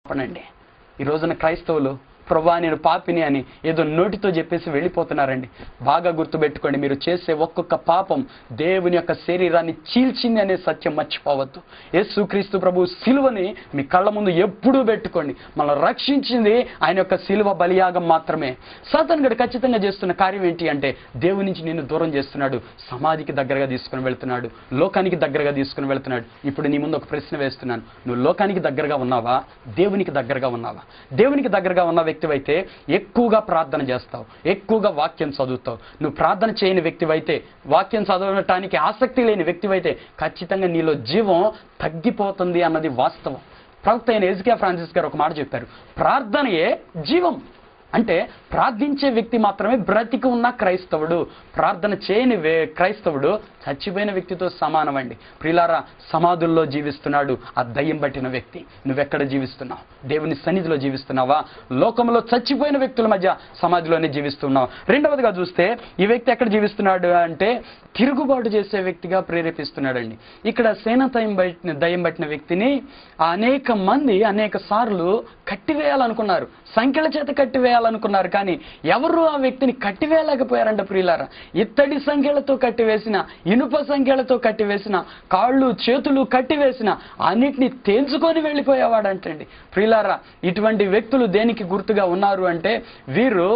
చెప్పనండి, ఈ రోజున క్రైస్తవులు ప్రభువా నేను పాపిని అని ఏదో నోటితో చెప్పేసి వెళ్ళిపోతున్నారండి. బాగా గుర్తుపెట్టుకోండి, మీరు చేసే ఒక్కొక్క పాపం దేవుని యొక్క శరీరాన్ని చీల్చింది అనే సత్యం మర్చిపోవద్దు. యేసుక్రీస్తు ప్రభు సిలువని మీ కళ్ళ ముందు ఎప్పుడూ పెట్టుకోండి. మనల్ని రక్షించింది ఆయన యొక్క సిలువ బలియాగం మాత్రమే. సాతాను గడు ఖచ్చితంగా చేస్తున్న కార్యం ఏంటి అంటే దేవుని నుంచి నిన్ను దూరం చేస్తున్నాడు, సమాధికి దగ్గరగా తీసుకుని వెళ్తున్నాడు, లోకానికి దగ్గరగా తీసుకుని వెళ్తున్నాడు. ఇప్పుడు నీ ముందు ఒక ప్రశ్న వేస్తున్నాను, నువ్వు లోకానికి దగ్గరగా ఉన్నావా, దేవునికి దగ్గరగా ఉన్నావా? దేవునికి దగ్గరగా ఉన్న వ్యక్తివైతే ఎక్కువగా ప్రార్థన చేస్తావు, ఎక్కువగా వాక్యం చదువుతావు. నువ్వు ప్రార్థన చేయని వ్యక్తివైతే, వాక్యం చదవటానికి ఆసక్తి లేని వ్యక్తివైతే ఖచ్చితంగా నీలో జీవం తగ్గిపోతుంది అన్నది వాస్తవం. ప్రవక్త అయిన ఎజికియా ఫ్రాన్సిస్ గారు ఒక మాట చెప్పారు, ప్రార్థనయే జీవం. అంటే ప్రార్థించే వ్యక్తి మాత్రమే బ్రతికి ఉన్న క్రైస్తవుడు, ప్రార్థన చేయని క్రైస్తవుడు చచ్చిపోయిన వ్యక్తితో సమానమండి. ప్రియులారా, సమాధుల్లో జీవిస్తున్నాడు ఆ దయ్యం పట్టిన వ్యక్తి. నువ్వెక్కడ జీవిస్తున్నావు? దేవుని సన్నిధిలో జీవిస్తున్నావా? లోకంలో చచ్చిపోయిన వ్యక్తుల మధ్య సమాధిలోనే జీవిస్తున్నావు. రెండవదిగా చూస్తే ఈ వ్యక్తి ఎక్కడ జీవిస్తున్నాడు అంటే తిరుగుబాటు చేసే వ్యక్తిగా ప్రేరేపిస్తున్నాడండి. ఇక్కడ దయ్యం పట్టిన వ్యక్తిని అనేక మంది అనేక సార్లు కట్టివేయాలనుకున్నారు, సంఖ్యల చేత కట్టివేయాలనుకున్నారు. కానీ ఎవరు ఆ వ్యక్తిని కట్టివేయలేకపోయారంట ప్రియులారా. ఇత్తడి సంఖ్యలతో కట్టివేసిన, ఇనుప సంఖ్యలతో కట్టివేసిన, కాళ్ళు చేతులు కట్టివేసిన అన్నిటిని తేల్చుకొని వెళ్ళిపోయేవాడంటండి. ప్రియులారా, ఇటువంటి వ్యక్తులు దేనికి గుర్తుగా ఉన్నారు అంటే వీరు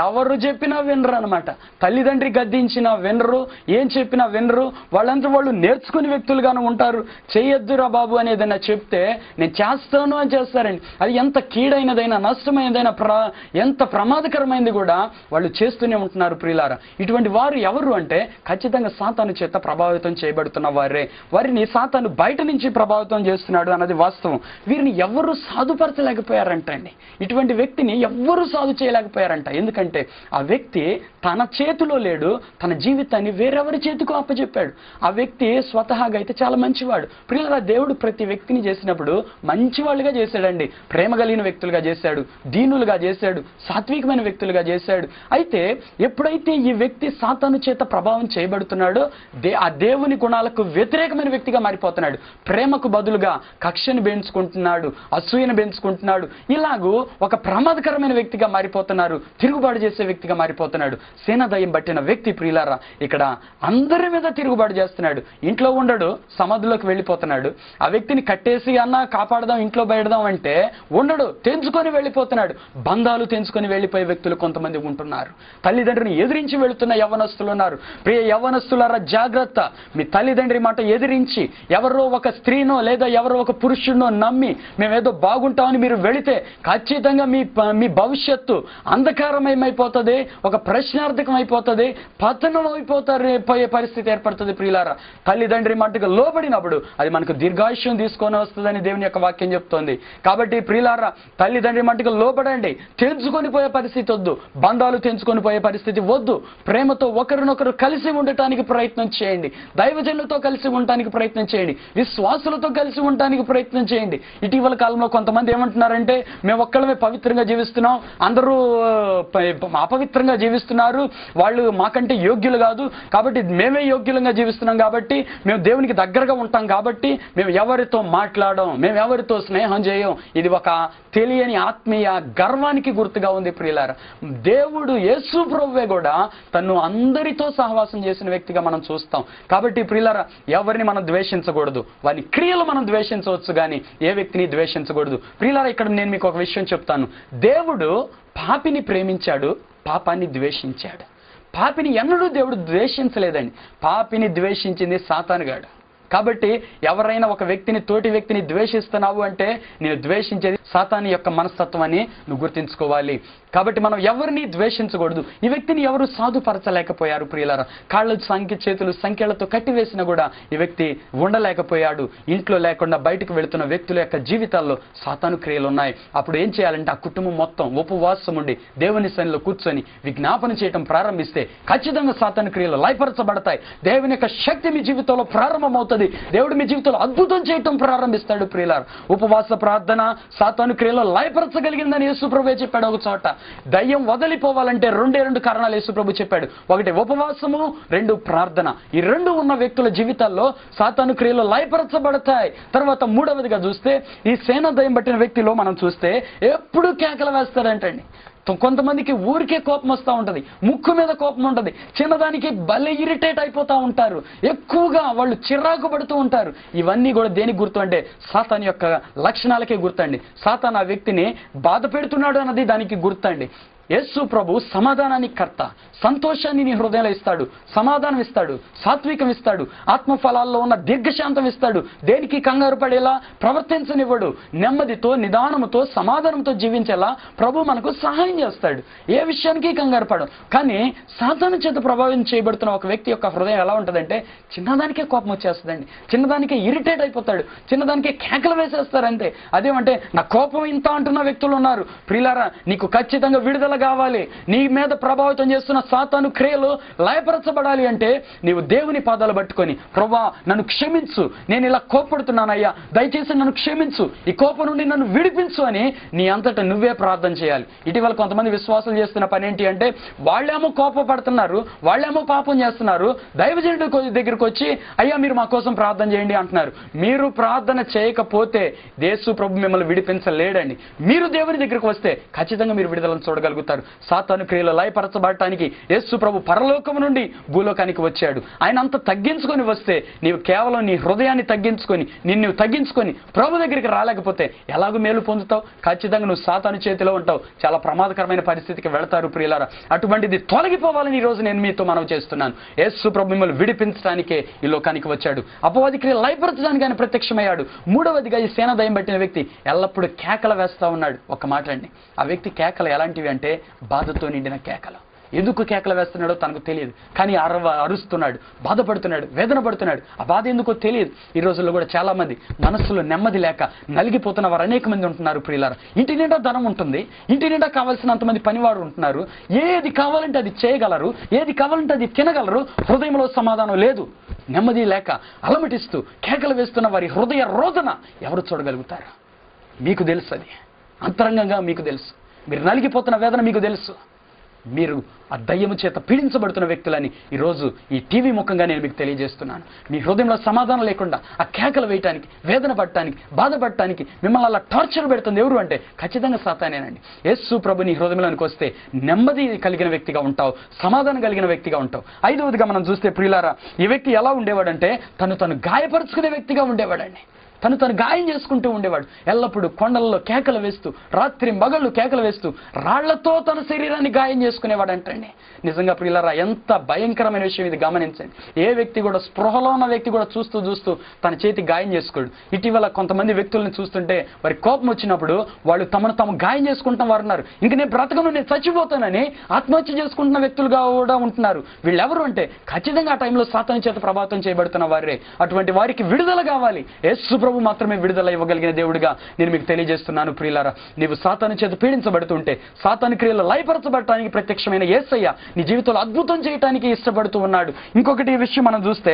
ఎవరు చెప్పినా వినరు అనమాట. తల్లిదండ్రి గద్దించినా వినరు, ఏం చెప్పినా వినరు. వాళ్ళంతా వాళ్ళు నేర్చుకునే వ్యక్తులుగాను ఉంటారు. చేయొద్దురా బాబు అని ఏదైనా చెప్తే నేను చేస్తాను అని చేస్తారండి. అది ఎంత కీడైనదైనా, నష్టమైనదైనా, ఎంత ప్రమాదకరమైనది కూడా వాళ్ళు చేస్తూనే ఉంటున్నారు ప్రియులారా. ఇటువంటి వారు ఎవరు అంటే ఖచ్చితంగా సాతాను చేత ప్రభావితం చేయబడుతున్న వారే. వారిని సాతాను బయట నుంచి ప్రభావితం చేస్తున్నాడు అన్నది వాస్తవం. వీరిని ఎవరు సాధుపరచలేకపోయారంట అండి. ఇటువంటి వ్యక్తిని ఎవ్వరూ సాధు చేయలేకపోయారంట. ఎందుకంటే ఆ వ్యక్తి తన చేతిలో లేడు, తన జీవితాన్ని వేరెవరి చేతికో అప్పచెప్పాడు. ఆ వ్యక్తి స్వతహాగా అయితే చాలా మంచివాడు. ప్రియులారా, దేవుడు ప్రతి వ్యక్తిని చేసినప్పుడు మంచివాళ్ళుగా చేశాడండి. ప్రేమ కలిగిన వ్యక్తులుగా చేశాడు, దీనులుగా చేశాడు, సాత్వికమైన వ్యక్తులుగా చేశాడు. అయితే ఎప్పుడైతే ఈ వ్యక్తి సాతాను చేత ప్రభావం చేయబడుతున్నాడో ఆ దేవుని గుణాలకు వ్యతిరేకమైన వ్యక్తిగా మారిపోతున్నాడు. ప్రేమకు బదులుగా కక్షను పెంచుకుంటున్నాడు, అసూయను పెంచుకుంటున్నాడు. ఇలాగూ ఒక ప్రమాదకరమైన వ్యక్తిగా మారిపోతున్నారు, తిరుగుబాటు చేసే వ్యక్తిగా మారిపోతున్నాడు. సేనాదయం పట్టిన వ్యక్తి ప్రియులారా ఇక్కడ అందరి మీద తిరుగుబాటు చేస్తున్నాడు. ఇంట్లో ఉండడు, సమాధిలోకి వెళ్ళిపోతున్నాడు. ఆ వ్యక్తిని కట్టేసి అన్నా కాపాడదాం, ఇంట్లో బయటదాం అంటే ఉండడు, తెంచుకొని వెళ్ళిపోతున్నాడు. బంధాలు తెంచుకొని వెళ్ళిపోయే వ్యక్తులు కొంతమంది ఉంటున్నారు. తల్లిదండ్రిని ఎదిరించి వెళుతున్న యవ్వనస్తులు ఉన్నారు. ప్రియ యవ్వనస్తులారా జాగ్రత్త. మీ తల్లిదండ్రి మాట ఎదిరించి ఎవరో ఒక స్త్రీనో లేదా ఎవరో ఒక పురుషుడినో నమ్మి మేమేదో బాగుంటామని మీరు వెళితే ఖచ్చితంగా మీ భవిష్యత్తు అంధకారమయమైపోతుంది, ఒక ప్రశ్నార్థకం అయిపోతుంది, పతనం పోయే పరిస్థితి ఏర్పడుతుంది ప్రియులారా. తల్లిదండ్రి మాటకు లోబడినప్పుడు అది మనకు దీర్ఘాయుష్యం తీసుకొని వస్తుందని దేవుని యొక్క వాక్యం చెప్తోంది. కాబట్టి ప్రియులారా, తల్లిదండ్రి మాటకు లోబడండి. తెంచుకొని పోయే పరిస్థితి వద్దు, బంధాలు తెంచుకొని పోయే పరిస్థితి వద్దు. ప్రేమతో ఒకరినొకరు కలిసి ఉండటానికి ప్రయత్నం చేయండి, దైవజనులతో కలిసి ఉండటానికి ప్రయత్నం చేయండి, విశ్వాసులతో కలిసి ఉండటానికి ప్రయత్నం చేయండి. ఇటీవల కాలంలో కొంతమంది ఏమంటున్నారంటే మేము ఒక్కళ్ళమే పవిత్రంగా జీవిస్తున్నాం, అందరూ అపవిత్రంగా జీవిస్తున్నారు, వాళ్ళు మాకంటే యోగ్యులు కాదు, కాబట్టి మేమే యోగ్యులంగా జీవిస్తున్నాం, కాబట్టి మేము దేవునికి దగ్గరగా ఉంటాం, కాబట్టి మేము ఎవరితో మాట్లాడం, మేము ఎవరితో స్నేహం చేయం. ఇది ఒక తెలియని ఆత్మీయ గర్వానికి గుర్తుగా ఉంది ప్రియులారా. దేవుడు యేసు ప్రభువే కూడా తను అందరితో సహవాసం చేసిన వ్యక్తిగా మనం చూస్తాం. కాబట్టి ప్రియులారా, ఎవరిని మనం ద్వేషించకూడదు, వారి క్రియలు మనం ద్వేషించవచ్చు కానీ ఏ వ్యక్తిని ద్వేషించకూడదు. ప్రియులారా, ఇక్కడ నేను మీకు ఒక విషయం చెప్తాను. దేవుడు పాపిని ప్రేమించాడు, పాపాన్ని ద్వేషించాడు. పాపిని ఎన్నడూ దేవుడు ద్వేషించలేదండి. పాపిని ద్వేషించింది సాతానుగాడు. కాబట్టి ఎవరైనా ఒక వ్యక్తిని, తోటి వ్యక్తిని ద్వేషిస్తున్నావు అంటే నేను ద్వేషించేది సాతాను యొక్క మనస్తత్వం అని నువ్వు గుర్తించుకోవాలి. కాబట్టి మనం ఎవరిని ద్వేషించకూడదు. ఈ వ్యక్తిని ఎవరు సాధుపరచలేకపోయారు ప్రియులారా. కాళ్ళు చేతులు సంఖ్యలతో కట్టివేసినా కూడా ఈ వ్యక్తి ఉండలేకపోయాడు. ఇంట్లో లేకుండా బయటకు వెళుతున్న వ్యక్తుల యొక్క జీవితాల్లో సాతాను క్రియలు ఉన్నాయి. అప్పుడు ఏం చేయాలంటే ఆ కుటుంబం మొత్తం ఉపవాసం ఉండి దేవుని సన్నిధిలో కూర్చొని విజ్ఞాపన చేయటం ప్రారంభిస్తే ఖచ్చితంగా సాతాను క్రియలు లయపరచబడతాయి. దేవుని యొక్క శక్తి మీ జీవితంలో ప్రారంభమవుతుంది. ఉన్నది. దేవుడు మీ జీవితంలో అద్భుతం చేయటం ప్రారంభిస్తాడు ప్రియులారా. ఉపవాస ప్రార్థన సాతాను క్రియలో లయపరచగలిగిందని యేసుప్రభువే చెప్పాడు. ఒక చోట దయ్యం వదిలిపోవాలంటే రెండు కారణాలు యేసుప్రభు చెప్పాడు. ఒకటి ఉపవాసము, రెండు ప్రార్థన. ఈ రెండు ఉన్న వ్యక్తుల జీవితాల్లో సాతాను క్రియలు లయపరచబడతాయి. తర్వాత మూడవదిగా చూస్తే ఈ సేన దయ్యం పట్టిన వ్యక్తిలో మనం చూస్తే ఎప్పుడు కేకలు వేస్తాడంటండి. కొంతమందికి ఊరికే కోపం వస్తూ ఉంటుంది, ముక్కు మీద కోపం ఉంటుంది, చిన్నదానికి భలే ఇరిటేట్ అయిపోతూ ఉంటారు, ఎక్కువగా వాళ్ళు చిరాకు పడుతూ ఉంటారు. ఇవన్నీ కూడా దేనికి గుర్తు అంటే సాతాను యొక్క లక్షణాలకే గుర్తండి. సాతాను ఆ వ్యక్తిని బాధ పెడుతున్నాడు అన్నది దానికి గుర్తండి. యేసు ప్రభు సమాధానానికి కర్త. సంతోషాన్ని నీ హృదయంలో ఇస్తాడు, సమాధానం ఇస్తాడు, సాత్వికం ఇస్తాడు, ఆత్మఫలాల్లో ఉన్న దీర్ఘశాంతం ఇస్తాడు. దేనికి కంగారు పడేలా ప్రవర్తించనివ్వడు. నెమ్మదితో, నిదానముతో, సమాధానంతో జీవించేలా ప్రభు మనకు సహాయం చేస్తాడు. ఏ విషయానికి కంగారు పడడం. కానీ సాతాను చేత ప్రభావితం చేయబడుతున్న ఒక వ్యక్తి యొక్క హృదయం ఎలా ఉంటుందంటే చిన్నదానికే కోపం వచ్చేస్తుందండి, చిన్నదానికే ఇరిటేట్ అయిపోతాడు, చిన్నదానికే కేకలు వేసేస్తారు అంతే. అదేమంటే నా కోపం ఇంత అంటున్న వ్యక్తులు ఉన్నారు. ప్రియులారా, నీకు ఖచ్చితంగా విడుదల కావాలి. నీ మీద ప్రభావితం చేస్తున్న సాతాను క్రియలు లయపరచబడాలి అంటే నీవు దేవుని పాదాలు పట్టుకొని, ప్రభువా నన్ను క్షమించు, నేను ఇలా కోపడుతున్నానయ్యా, దయచేసి నన్ను క్షమించు, ఈ కోపం నుండి నన్ను విడిపించు అని నీ అంతటా నువ్వే ప్రార్థన చేయాలి. ఇటీవల కొంతమంది విశ్వాసాలు చేస్తున్న పని ఏంటి అంటే వాళ్ళేమో కోపపడుతున్నారు, వాళ్ళేమో పాపం చేస్తున్నారు, దైవజనుడి దగ్గరికి వచ్చి అయ్యా మీరు మా కోసం ప్రార్థన చేయండి అంటున్నారు. మీరు ప్రార్థన చేయకపోతే యేసు ప్రభు మిమ్మల్ని విడిపించలేడండి. మీరు దేవుని దగ్గరికి వస్తే ఖచ్చితంగా మీరు విడుదలను చూడగలుగుతారు. సాతాను క్రియలు లయపరచబడటానికి యేసు ప్రభు పరలోకము నుండి భూలోకానికి వచ్చాడు. ఆయన అంత తగ్గించుకొని వస్తే నీవు కేవలం నీ హృదయాన్ని తగ్గించుకొని నిన్ను తగ్గించుకొని ప్రభు దగ్గరికి రాలేకపోతే ఎలాగో మేలు పొందుతావు? ఖచ్చితంగా నువ్వు సాతాను చేతిలో ఉంటావు. చాలా ప్రమాదకరమైన పరిస్థితికి వెళతారు ప్రియులారా. అటువంటిది తొలగిపోవాలని ఈ రోజు నేను మీతో మనవి చేస్తున్నాను. యేసు ప్రభు మిమ్మల్ని విడిపించడానికే ఈ లోకానికి వచ్చాడు. అపవాది క్రియలు లయపరచడానికి ఆయన ప్రత్యక్షమయ్యాడు. మూడవదిగా ఈ సేన దయ్యం పట్టిన వ్యక్తి ఎల్లప్పుడూ కేకలు వేస్తా ఉన్నాడు. ఒక మాట అండి, ఆ వ్యక్తి కేకలు ఎలాంటివి అంటే బాధతో నిండిన కేకలు. ఎందుకు కేకలు వేస్తున్నాడో తనకు తెలియదు, కానీ అరుస్తున్నాడు, బాధపడుతున్నాడు, వేదన పడుతున్నాడు. ఆ బాధ ఎందుకో తెలియదు. ఈ రోజుల్లో కూడా చాలా మంది మనస్సులో నెమ్మది లేక నలిగిపోతున్న వారు అనేక మంది ఉంటున్నారు ప్రియులారా. ఇంటి నిండా ధనం ఉంటుంది, ఇంటి నిండా కావాల్సినంతమంది పనివారు ఉంటున్నారు, ఏది కావాలంటే అది చేయగలరు, ఏది కావాలంటే అది తినగలరు. హృదయంలో సమాధానం లేదు. నెమ్మది లేక అలమటిస్తూ కేకలు వేస్తున్న వారి హృదయ రోదన ఎవరు చూడగలుగుతారు? మీకు తెలుసు, అది అంతరంగంగా మీకు తెలుసు. మీరు నలిగిపోతున్న వేదన మీకు తెలుసు. మీరు ఆ దయ్యము చేత పీడించబడుతున్న వ్యక్తులని ఈరోజు ఈ టీవీ ముఖంగా నేను మీకు తెలియజేస్తున్నాను. మీ హృదయంలో సమాధానం లేకుండా ఆ కేకలు వేయటానికి, వేదన పడటానికి, బాధపడటానికి మిమ్మల్ని అలా టార్చర్ పెడుతుంది ఎవరు అంటే ఖచ్చితంగా సాతానేనండి. యేసు ప్రభు నీ హృదయంలోనికి వస్తే నెమ్మది కలిగిన వ్యక్తిగా ఉంటావు, సమాధానం కలిగిన వ్యక్తిగా ఉంటావు. ఐదవదిగా మనం చూస్తే ప్రియులారా, ఈ వ్యక్తి ఎలా ఉండేవాడంటే తను గాయపరుచుకునే వ్యక్తిగా ఉండేవాడండి. తను గాయం చేసుకుంటూ ఉండేవాడు. ఎల్లప్పుడూ కొండలలో కేకలు వేస్తూ, రాత్రి మగళ్ళు కేకలు వేస్తూ, రాళ్లతో తన శరీరాన్ని గాయం చేసుకునేవాడు అంటండి. నిజంగా ప్రియులారా, ఎంత భయంకరమైన విషయం ఇది గమనించండి. ఏ వ్యక్తి కూడా, స్పృహలో ఉన్న వ్యక్తి కూడా చూస్తూ తన చేతి గాయం చేసుకోడు. ఇటీవల కొంతమంది వ్యక్తులను చూస్తుంటే వారి కోపం వచ్చినప్పుడు వాళ్ళు తాము గాయం చేసుకుంటున్న వారు ఉన్నారు. ఇంక నేను బ్రతకను, నేను చచ్చిపోతానని ఆత్మహత్య చేసుకుంటున్న వ్యక్తులుగా కూడా ఉంటున్నారు. వీళ్ళెవరు అంటే ఖచ్చితంగా ఆ టైంలో సాతాను చేత ప్రభావితం చేయబడుతున్న వారే. అటువంటి వారికి విడుదల కావాలి. యేసు ప్రభు మాత్రమే విడుదల ఇవ్వగలిగిన దేవుడిగా నేను మీకు తెలియజేస్తున్నాను ప్రియులారా. నీవు సాతాను చేత పీడించబడుతుంటే, సాతాను క్రియలు లయపరచబడటానికి ప్రత్యక్షమైన యేసయ్య నీ జీవితంలో అద్భుతం చేయడానికి ఇష్టపడుతూ ఉన్నాడు. ఇంకొకటి ఈ విషయం మనం చూస్తే,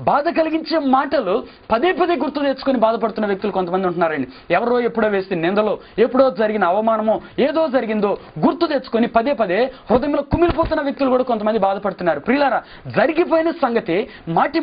బాధ కలిగించే మాటలు పదే గుర్తు తెచ్చుకొని బాధపడుతున్న వ్యక్తులు కొంతమంది ఉంటున్నారండి. ఎవరో ఎప్పుడో వేసిన నిందలో, ఎప్పుడో జరిగిన అవమానమో, ఏదో జరిగిందో గుర్తు తెచ్చుకొని పదే హృదయంలో కుమిలిపోతున్న వ్యక్తులు కూడా కొంతమంది బాధపడుతున్నారు. ప్రియులారా, జరిగిపోయిన సంగతి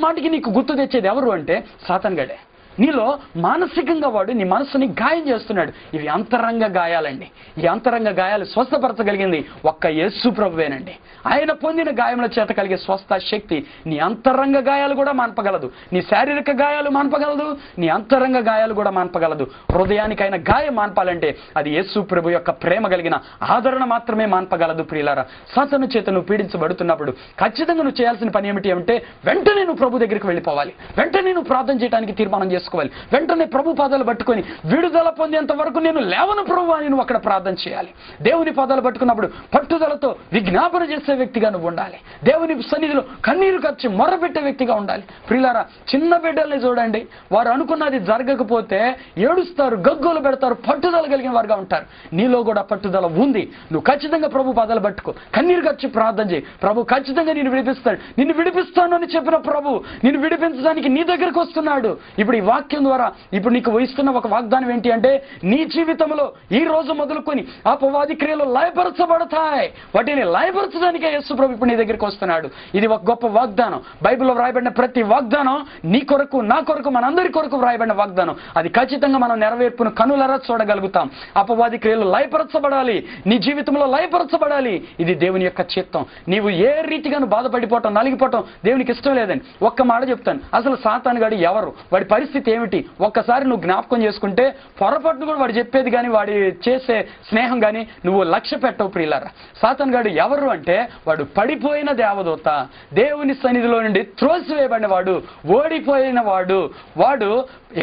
మాటికి నీకు గుర్తు తెచ్చేది ఎవరు అంటే సాతాను గడే. నీలో మానసికంగా వాడు నీ మనస్సుని గాయం చేస్తున్నాడు. ఇవి అంతరంగ గాయాలండి. ఈ అంతరంగ గాయాలు స్వస్థపరచగలిగింది ఒక్క యేసు ప్రభువేనండి. ఆయన పొందిన గాయముల చేత కలిగే స్వస్థ శక్తి నీ అంతరంగ గాయాలు కూడా మాన్పగలదు. నీ శారీరక గాయాలు మాన్పగలదు, నీ అంతరంగ గాయాలు కూడా మాన్పగలదు. హృదయానికైన గాయం మాన్పాలంటే అది యేసు ప్రభు యొక్క ప్రేమ కలిగిన ఆదరణ మాత్రమే మాన్పగలదు. ప్రియులారా, సాతాను చేత నువ్వు పీడించబడుతున్నప్పుడు ఖచ్చితంగా నువ్వు చేయాల్సిన పని ఏమిటి అంటే వెంటనే నువ్వు ప్రభు దగ్గరికి వెళ్ళిపోవాలి. వెంటనే నువ్వు ప్రార్థన చేయడానికి తీర్మానం చేసుకోవాలి. చేసుకోవాలి. వెంటనే ప్రభు పాదాలు పట్టుకొని విడుదల పొందేంత వరకు నేను లేవను ప్రభు అని నువ్వు అక్కడ ప్రార్థన చేయాలి. దేవుని పాదాలు పట్టుకున్నప్పుడు పట్టుదలతో విజ్ఞాపన చేసే వ్యక్తిగా నువ్వు ఉండాలి. దేవుని సన్నిధిలో కన్నీరు ఖర్చు మొరపెట్టే వ్యక్తిగా ఉండాలి. ప్రియులారా, చిన్న బిడ్డల్ని చూడండి, వారు అనుకున్నది జరగకపోతే ఏడుస్తారు, గగ్గోలు పెడతారు, పట్టుదల కలిగిన వారుగా ఉంటారు. నీలో కూడా పట్టుదల ఉంది. నువ్వు ఖచ్చితంగా ప్రభు పాదాలు పట్టుకో, కన్నీరు ఖర్చు ప్రార్థన చేయి. ప్రభు ఖచ్చితంగా నిన్ను విడిపిస్తాడు. నిన్ను విడిపిస్తాను అని చెప్పిన ప్రభు నిన్ను విడిపించడానికి నీ దగ్గరకు వస్తున్నాడు. ఇప్పుడు ఈ వాక్యం ద్వారా ఇప్పుడు నీకు ఇస్తున్న ఒక వాగ్దానం ఏంటి అంటే, నీ జీవితంలో ఈ రోజు మొదలుకొని అపవాది క్రియలు లయపరచబడతాయి. వాటిని లయపరచడానికే యేసు ప్రభు ఇప్పుడు నీ దగ్గరికి వస్తున్నాడు. ఇది ఒక గొప్ప వాగ్దానం. బైబిల్లో వ్రాయబడిన ప్రతి వాగ్దానం నీ కొరకు, నా కొరకు, మనందరి కొరకు వ్రాయబడిన వాగ్దానం. అది ఖచ్చితంగా మనం నెరవేర్పును కనులరా చూడగలుగుతాం. అపవాది క్రియలు లయపరచబడాలి, నీ జీవితంలో లయపరచబడాలి. ఇది దేవుని యొక్క చిత్తం. నీవు ఏ రీతిగాను బాధపడిపోవటం, నలిగిపోవటం దేవునికి ఇష్టం లేదని ఒక్క మాట చెప్తాను. అసలు సాతాను గాడు ఎవరు, వాడి పరిస్థితి ఏమిటి ఒక్కసారి నువ్వు జ్ఞాపకం చేసుకుంటే పొరపాటును కూడా వాడు చెప్పేది కానీ వాడి చేసే స్నేహం కానీ నువ్వు లక్ష్య పెట్టవు. ప్రియులారా, సాతాను గాడు ఎవరు అంటే వాడు పడిపోయిన దేవదూత, దేవుని సన్నిధిలో నుండి త్రోసివేయబడిన వాడు, ఓడిపోయిన వాడు. వాడు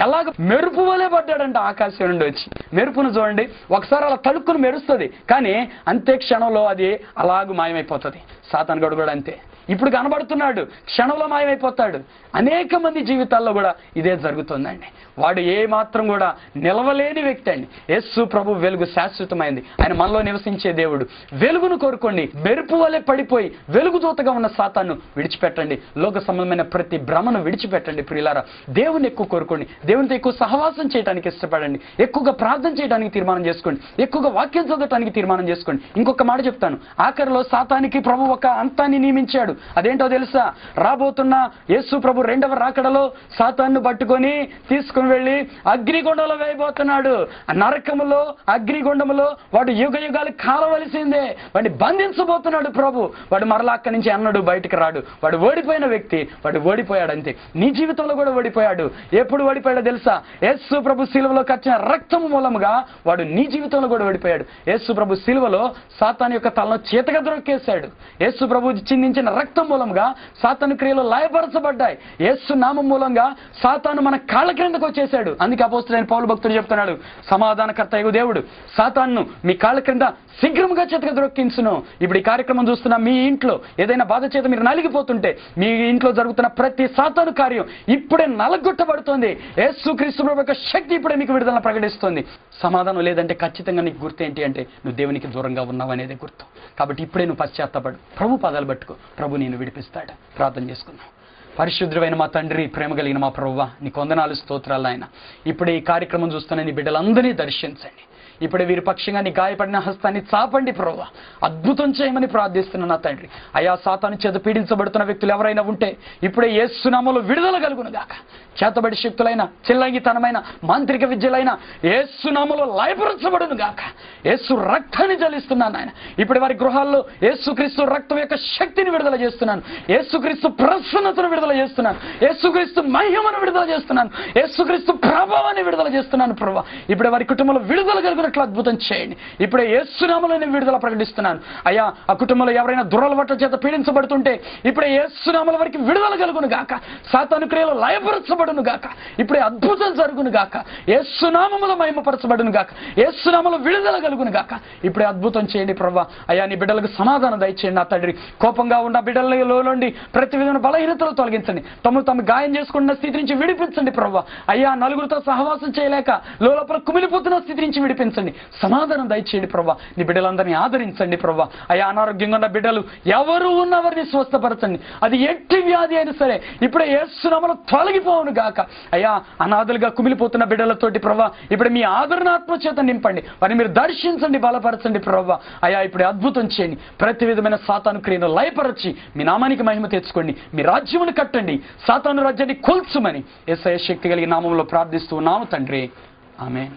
ఎలాగ మెరుపు వలె పడ్డాడంట ఆకాశం నుండి వచ్చి. మెరుపును చూడండి, ఒకసారి అలా తడుక్కుని మెరుస్తుంది, కానీ అంతే క్షణంలో అది అలాగూ మాయమైపోతుంది. సాతాను గాడు కూడా అంతే, ఇప్పుడు కనబడుతున్నాడు, క్షణంలో మాయమైపోతాడు. అనేక మంది జీవితాల్లో కూడా ఇదే జరుగుతుందండి. వాడు ఏ మాత్రం కూడా నిలవలేని వ్యక్తి అండి. యేసు ప్రభు వెలుగు శాశ్వతమైంది. ఆయన మనలో నివసించే దేవుడు. వెలుగును కోరుకోండి. మెరుపు వలె పడిపోయి వెలుగుదూతగా ఉన్న సాతాను విడిచిపెట్టండి. లోక సంబంధమైన ప్రతి భ్రమను విడిచిపెట్టండి. ప్రియులారా, దేవుని ఎక్కువ కోరుకోండి. దేవునితో ఎక్కువ సహవాసం చేయడానికి ఇష్టపడండి. ఎక్కువగా ప్రార్థన చేయడానికి తీర్మానం చేసుకోండి. ఎక్కువగా వాక్యం చదవటానికి తీర్మానం చేసుకోండి. ఇంకొక మాట చెప్తాను, ఆఖరిలో సాతానికి ప్రభు ఒక అంతాన్ని నియమించాడు. అదేంటో తెలుసా? రాబోతున్న యేసు ప్రభు రెండవ రాకడలో సాతాన్ను పట్టుకొని తీసుకుని వెళ్ళి అగ్నిగుండంలో వేయబోతున్నాడు. నరకములో, అగ్నిగుండములో వాడు యుగ యుగాలు కాలవలసిందే. వాడిని బంధించబోతున్నాడు ప్రభు. వాడు మరలా అక్కడి నుంచి అన్నడు బయటకు రాడు. వాడు ఓడిపోయిన వ్యక్తి, వాడు ఓడిపోయాడు అంతే. నీ జీవితంలో కూడా ఓడిపోయాడు. ఎప్పుడు ఓడిపోయాడో తెలుసా? యేసు ప్రభు శిలువలో ఖర్చిన రక్తము మూలముగా వాడు నీ జీవితంలో కూడా ఓడిపోయాడు. యేసు ప్రభు శిలువలో సాతాను యొక్క తలను చేతగా ద్రొక్కేశాడు. యేసు ప్రభు చిందించిన రక్తం మూలంగా సాతాను క్రియలు లయపరచబడ్డాయి. యేసు నామం మూలంగా సాతాను మన కాళ్ళ క్రిందకు వచ్చేశాడు. అందుకే అపోస్తలుడైన పౌలు భక్తుడు చెప్తున్నాడు, సమాధానకర్తయగు దేవుడు సాతాను మీ కాళ్ళ క్రింద శీఘ్రంగా చేతగా ద్రొక్కించును. ఇప్పుడు ఈ కార్యక్రమం చూస్తున్న మీ ఇంట్లో ఏదైనా బాధ చేత మీరు నలిగిపోతుంటే, మీ ఇంట్లో జరుగుతున్న ప్రతి సాతాను కార్యం ఇప్పుడే నలగొట్టబడుతుంది. యేసుక్రీస్తు ప్రభు యొక్క శక్తి ఇప్పుడే మీకు విడుదల ప్రకటిస్తుంది. సమాధానం లేదంటే ఖచ్చితంగా నీకు గుర్తు ఏంటి అంటే నువ్వు దేవునికి దూరంగా ఉన్నావు అనేది గుర్తు. కాబట్టి ఇప్పుడే నువ్వు పశ్చాత్తపడు, ప్రభు పాదాలు పట్టుకో, ప్రభు నేను విడిపిస్తాడు. ప్రార్థన చేసుకుందాం. పరిశుద్ధమైన మా తండ్రి, ప్రేమ కలిగిన మా ప్రభువా, నీకు వందనాలు, స్తోత్రాలు ఆయన. ఇప్పుడే ఈ కార్యక్రమం చూస్తున్న నీ బిడ్డలందరినీ దర్శించండి. ఇప్పుడే వీరి పక్షంగా నీ గాయపడిన హస్తాన్ని చాపండి ప్రభువా. అద్భుతం చేయమని ప్రార్థిస్తున్నా నా తండ్రి. అయా సాతాను చేత పీడించబడుతున్న వ్యక్తులు ఎవరైనా ఉంటే ఇప్పుడే యేసు నామములో విడుదల కలుగును గాక. చేతబడి శక్తులైన, చిల్లంగితనమైన, మాంత్రిక విద్యలైన యేసు నామములో లయపరచబడును గాక. యేసు రక్తాన్ని జలిస్తున్నాను ఆయన. ఇప్పుడు వారి గృహాల్లో యేసుక్రీస్తు రక్తం యొక్క శక్తిని విడుదల చేస్తున్నాను. యేసుక్రీస్తు ప్రసన్నతను విడుదల చేస్తున్నాను. యేసుక్రీస్తు మహిమను విడుదల చేస్తున్నాను. యేసుక్రీస్తు ప్రభావాన్ని విడుదల చేస్తున్నాను ప్రభువా. ఇప్పుడే వారి కుటుంబంలో విడుదల కలుగునట్లు అద్భుతం చేయండి. ఇప్పుడే యేసు నామములో నేను విడుదల ప్రకటిస్తున్నాను. అయ్యా, ఆ కుటుంబంలో ఎవరైనా దురలవాట్ల చేత పీడించబడుతుంటే ఇప్పుడే యేసు నామముల వారికి విడుదల కలుగును గాక. సాతాను క్రియలు లయపరచబడును గాక. ఇప్పుడే అద్భుతం జరుగును గాక. యేసు నామములో మహిమపరచబడును గాక. యేసు నామములో విడుదల కలుగును గాక. ఇప్పుడే అద్భుతం చేయండి ప్రభువా. అయ్యా, నీ బిడ్డలకు సమాధానం దయచేయండి నా తండ్రి. కోపంగా ఉన్న బిడ్డలలో నుండి ప్రతి విధమైన బలహీనతలు తొలగించండి. తమ గాయం చేసుకున్న స్థితి నుంచి విడిపించండి ప్రభువా. అయ్యా, నలుగురితో సహవాసం చేయలేక లోపల కుమిలిపోతున్న స్థితి నుంచి విడిపించండి. సమాధానం దయచేయండి ప్రభా. నీ బిడ్డలందరినీ ఆదరించండి ప్రభా. అయ్యా, అనారోగ్యంగా ఉన్న బిడ్డలు ఎవరు ఉన్నవారిని స్వస్థపరచండి. అది ఎట్టి వ్యాధి అయినా సరే ఇప్పుడే యేసు నామములో తొలగిపోవును గాక. అయ్యా, అనాథలుగా కుమిలిపోతున్న బిడ్డలతోటి ప్రభా ఇప్పుడు మీ ఆదరణాత్మ చేత నింపండి. వారిని మీరు దర్శించండి, బలపరచండి ప్రభా. అయ్యా, ఇప్పుడు అద్భుతం చేయండి. ప్రతి విధమైన సాతాను క్రియను లయపరచి మీ నామానికి మహిమ తెచ్చుకోండి. మీ రాజ్యమును కట్టండి. సాతాను రాజ్యాన్ని కూల్చుమని యేసయ్య శక్తి కలిగిన నామములో ప్రార్థిస్తూ ఉన్నాము తండ్రి. ఆమేన్.